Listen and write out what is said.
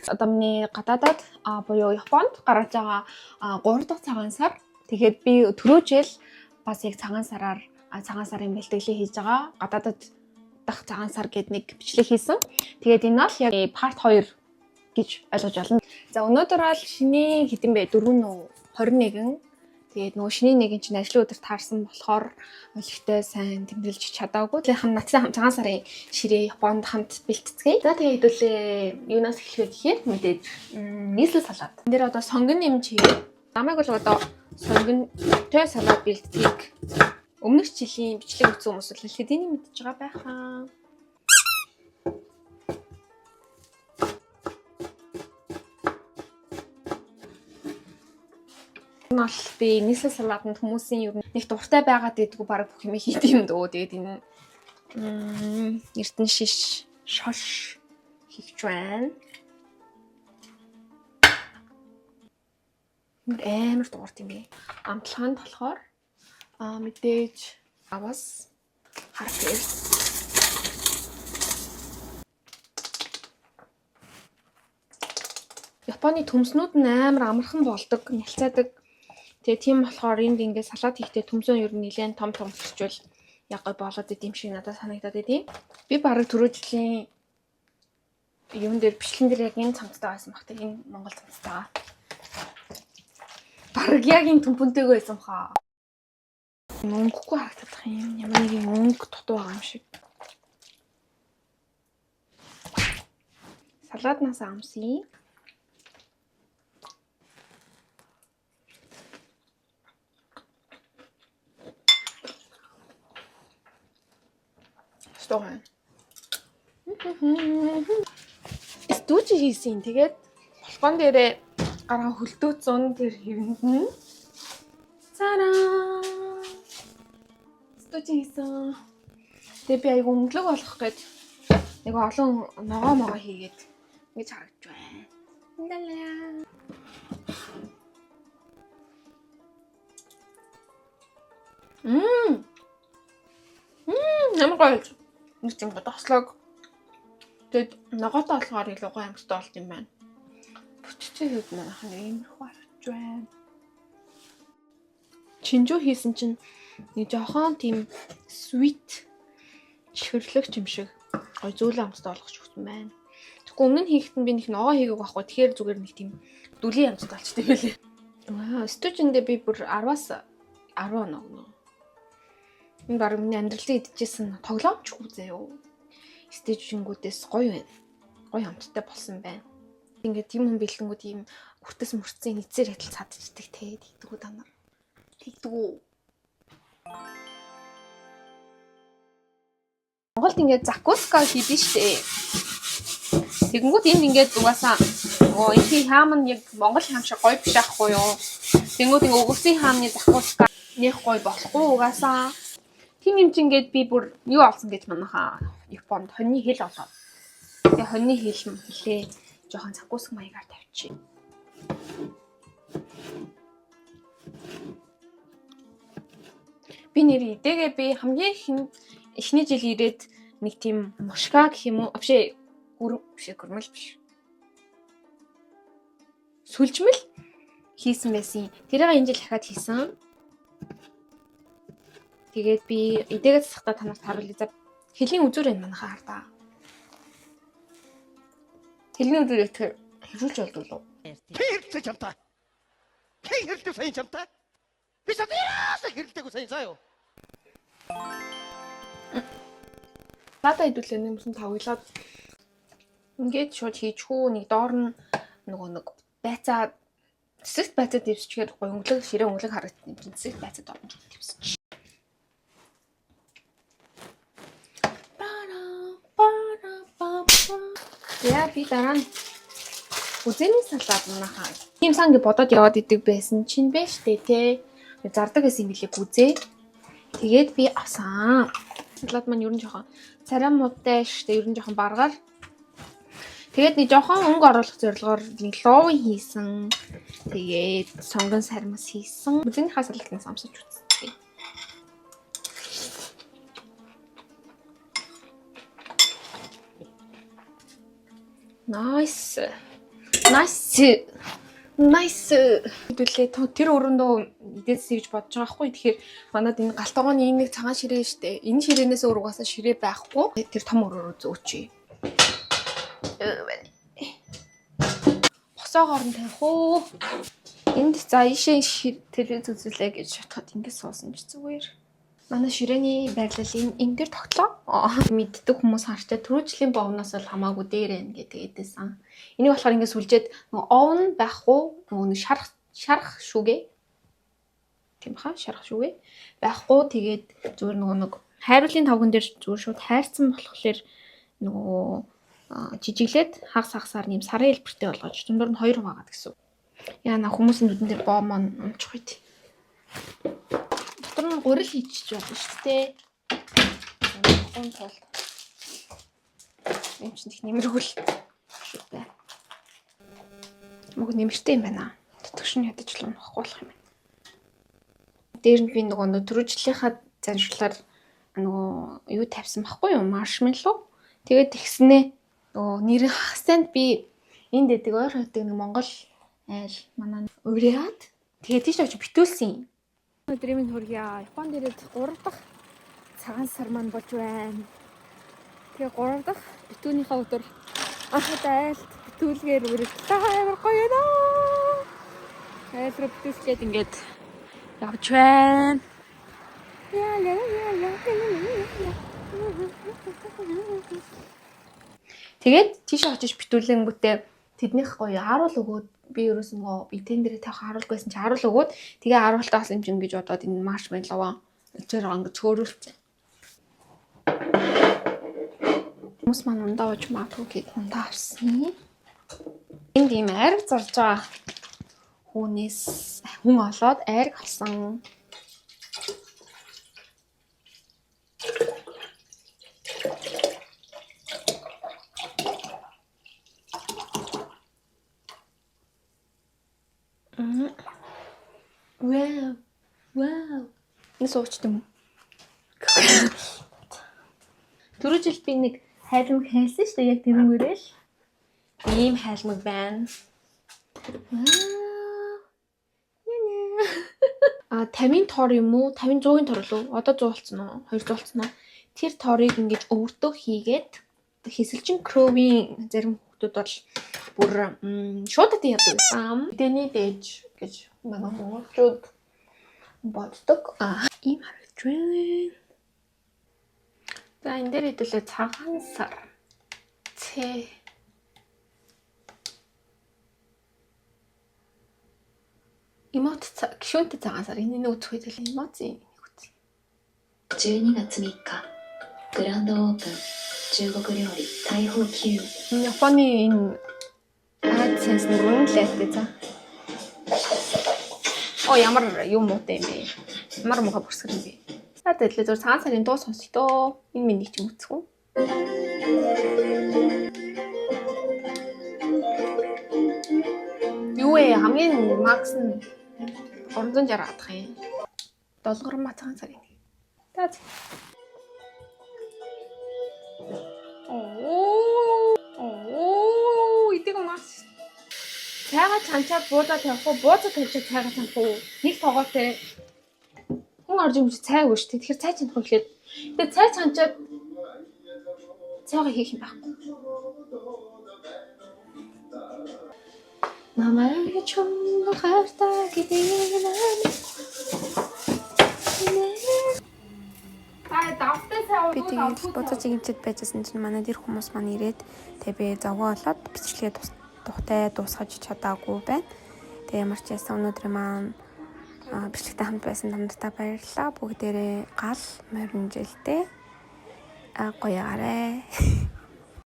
Одоо миний гадаадад буюу Японд гарч байгаа 3 дахь цагаан сар. Тэгээд би түрүү жил бас яг цагаан сарын бэлтгэлийг хийж байгаа. Гадаадад дахь цагаан сар гэдэг нэг бичлэг хийсэн. Тэгээд энэ бол яг part 2 гэж ойлгож байна. За өнөөдөр бол шинэ хэдэн бэ? 4 нөө 21. Тэгээд нөгөө шинэ нэг чинь ажлын өдөр таарсан болохоор ихтэй сайн тэмдэглэж чадаагүй. Тэгээд натсан цагаан сарын ширээ Японд хамт бэлтцгээе. За тэгээд хэдүүлээ юунаас эхлэхээ гэхээр мэдээж нийслэл салаад. Энд дээр одоо сонгон нэмж хийе. Намайг бол одоо сонгон той салаад бэлтцгийг өмнөх жилийн бичлэг үзсэн хүмүүс л хэдийн мэдж байгаа байхаа. Бол би нийслэл салаатанд хүмүүсийн ер нь нэг дуртай байгаад байдгүй баг бүх юм хийд юм дөө. Тэгээд энэ эрдэн шиш шош хийх байна. Амар дуурт юм бэ. Амтлаганд болохоор мэдээж авас харфэр. Японы төмснүүд нь амар амархан болдог, нялцаадаг. Тэгээ тийм болохоор энд ингээд салат хийхдээ төмсөн ер нь нэлээд том өсчвөл яг гой болоод идэм шиг надад санагдаад идэв. Би бараг түрүү жилийн юун дээр бичлэн дээр яг энэ цамцтай байсан баг. Энэ Монгол цамцтай. Бараг яг энэ төмпөнтэйгөө байсан хаа. Өнгөгүй харагдах юм. Ямар нэгэн өнгө дутуу байгаа юм шиг. Салаатнаас амсъя. Стүүж хийсэн. Тэгээд балкон дээрээ гараа хөлдөөцөн тэр хэвэнд. Цараа. Стүүж хийсэн. Тэгээд би айгу өнгөлөг болох гээд нэг олон ногоо хийгээд ингэж харагдж байна. Лалаа. Ямар гоё. Нэг юм бодослог. Тэгэд ногоотой болохоор илүү гоё амттай болт юм байна. Бүтцээ хэд манайх ийм харагдж байна. Чинжүү хийсэн чинь нэг жоохон тийм sweet чихэрлэгч юм шиг гоё зөөлөн амттай болгож өгсөн байна. Тэгэхгүй өмнө нь хийхэд би нэг ногоо хийгээг байхгүй. Тэгэхээр зүгээр нэг тийм дүлийн амттай болчтой байлээ. Ваа, стүүжиндээ би бүр 10-аас 10 ногоо. Энэ баг миний амьдралын идчихсэн тоглоомч үзээ юу. Стейжингүүдээс гоё байна. Гоё хамттай болсон байна. Ингээд тийм хүн бэлгэнгүүд ийм хүртэс мөрцсөн нэцээр хэтл цадчихдаг те. Тэгдэггүй та нар. Тэгдэггүй. Монголд ингээд закуска хийдэж штэ. Тэгэнгүүт энд ингээд угаасаа нөгөө энэ хаам нь яг Монгол хаам шиг гоё биш аахгүй юу. Тэгэнгүүт ингээд өвгөсийн хаамны закуска нэх гоё болохгүй угаасаа. Тийм юм чи ингээд би бүр юу олсон гэж манайхаа Японд хоньны хэл олоод. Тэгээ хоньны хэл юм хэлээ. Жохон закуск маягаар тавьчих. Би нэр идэгээ би хамгийн эхний жил ирээд нэг тийм мушка гэх юм уу? Авши гүрмэл биш. Сүлжмэл хийсэн байсан. Тэрийг энэ жил дахиад хийсэн. Тэгээд би эдээгээ засахтаа танаас харуулъя. За хэлийн үзүүр энэ манайхаа хардаа. Хэлийн үзүүр ихтэй хэрүүлж болдгоо. Хэрэлдэж хамтаа. Хэрэлдэж сайн хамтаа. Би садаас хэрэлдэггүй сайн заа юу. Надад хэдүүлээ нэмсэн тавглаад ингээд шууд хийчихүү. Нэг доор нь нөгөө нэг байцаа цэцэгт байцаа дэвсчихээр өнгөлөг ширээ өнгөлөг харагдсан юм. Цэцэгт байцаад орж дэвсчих. Яа би дараа нь үзэний салаад манайхаа. Тийм сан гэж бодоод яваад идэг байсан чинь бэ штэ те. Зардаг гэсэн юм билээ гүзээ. Тэгээд би авсан. Салаад маань ер нь жоохон царай муутай штэ. Ер нь жоохон баргаар. Тэгээд нэг жоохон өнгө оруулах зорилгоор нэг лов хийсэн. Тэгээд сонгон сармас хийсэн. Үзэнийхаа салаатнаас амсаж үзсэн. Nice. Nice. Nice. Хэдүүлээ тэр өрөөндөө идээсэй гэж бодож байгаа хгүй. Тэгэхээр манад энэ галтгооны энэ нэг цагаан ширээ штэ. Энэ ширээнээс өөр угаасаа ширээ байхгүй. Тэр том өрөөрөө зөөчий. Босоогоор нь тавих уу. Энд за ишээ телевиз үзүүлээ гэж бодоход ингэ суусан ч зүгээр. Манай ширээний байрлал энэ дээр тогтлоо. Мэддэг хүмүүс харчаа түрүүжлийн бовноос л хамаагүй дээр байна гэдэг эдээсэн. Энийг болохоор ингэ сүлжээд нөгөө овн байхгүй нөгөө шарах шүүгээ. Тийм хаа шарах шүүгээ. Байхгүй тэгээд зүгээр нөгөө нэг хайруулын тавган дээр зүгээр шууд хайрцсан болохоор нөгөө жижиглээд хагасаар нэм сарын хэлбэртэй болгож дундуур нь 2 хуваагаад гэсэн. Яна хүмүүсийн нүдэн дээр боо маань унчих үед. Дотор нь гурил хийчих болно шүү дээ. Гон тул. Энд чинь их нэмэргүй л шүү дээ. Мөг нэмэртэй юм байна. Дотогш нь ядаж л унахгүй болох юм байна. Дээр нь би нөгөө түрүүжлийнхаа заншлаар нөгөө юу тавьсан байхгүй юу? Маршмеллоу. Тэгээд тэгснээ нөгөө нэрийн хагасанд би энд дэдэг ойр хотыг нэг Монгол айл манай өрөөд тэгээд тийш очиж битүүлсэн юм. Өдрийн минь хүргье. Японд ирээд 3 дахь цагаан сар маань болж байна. Тэгээ 3 дахь битүүнийхээ өдөр анхад айлт битүүлгээр үргэлж амар гоё наа. Айл руу битүүлгээд ингээд явж байна. Тэгээд тийш очиж битүүлэнгүүтээ тэднийх гоё харуул өгөөд би ерөөс нөгөө битэн дээр тавих харуулг байсан чи харуул өгөөд тэгээ харуултаа бас юм чинь гэж бодоод энэ маршмеллоу өчөр ингээд цөөрүүлсэн. Хүмүүс маань ундаа ууж магадгүй гээд ундаа авсан. Энд ийм айраг зорж байгаа хүнээс хүн олоод айраг авсан. Вау. Эс уучт юм. Түрүү жил би нэг хайлмаг хэлсэн шүү дээ. Яг тэрнгүүрээ л. Ийм хайлмаг байна. А 50-ын тор юм уу? 50-100-ын тор лөө? Одоо 100 болсон уу? 200 болсон уу? Тэр торыг ингэж өвөртөө хийгээд хэсэлчин кровийн зарим хүмүүс бол бүр шуудад яадаг байсан. Тэний дэж гэж манай хүмүүсүүд боддог. Ийм харагдж байна. За энэ дээр хэдүүлээ цагаан сар. Эмот гişүнтэй цагаан сар. Энэ нэг үзэх үед л эмоци нэг үз. 12月3日グランドオープン中国料理大砲級 Японы энэ AdSense нэг үнэлээтэй за. Ямар юм муутай юм бэ? Ямар муухай бүрсгэр юм бэ? Тэдлээ зөв цагаан сарын дуу сонсох доо. Энэ миний ч юм үзэх үү? Юу ээ хамгийн макс нь 360 гадах юм. Долгор цагаан сарын. Таач. Идэг маш. Цайгаа чанчаад буудаа тавих уу? Буудаа тавьчаад цайгаа чанах уу? Нэг тоогоотой. Хүн орж ирж цай өгөө шүү. Тэгэхээр цай чанах гэхлээр тэгээ цай чанчаад цайгаа хийх юм байхгүй. Намайг чамд хартаа гэдэг нэ. Би тэгээд бодож игэмчэд байжсэн чинь манай дэр хүмүүс маань ирээд тэгээ би завгүй болоод бичлэгээ тухтай дуусгаж чадаагүй байна. Тэгээ ямар ч ясан өнөөдөр маань бичлэгтэй хамт байсан тамдтай баярлалаа. Бүгдээрээ гал морин жилдээ гоё гараа.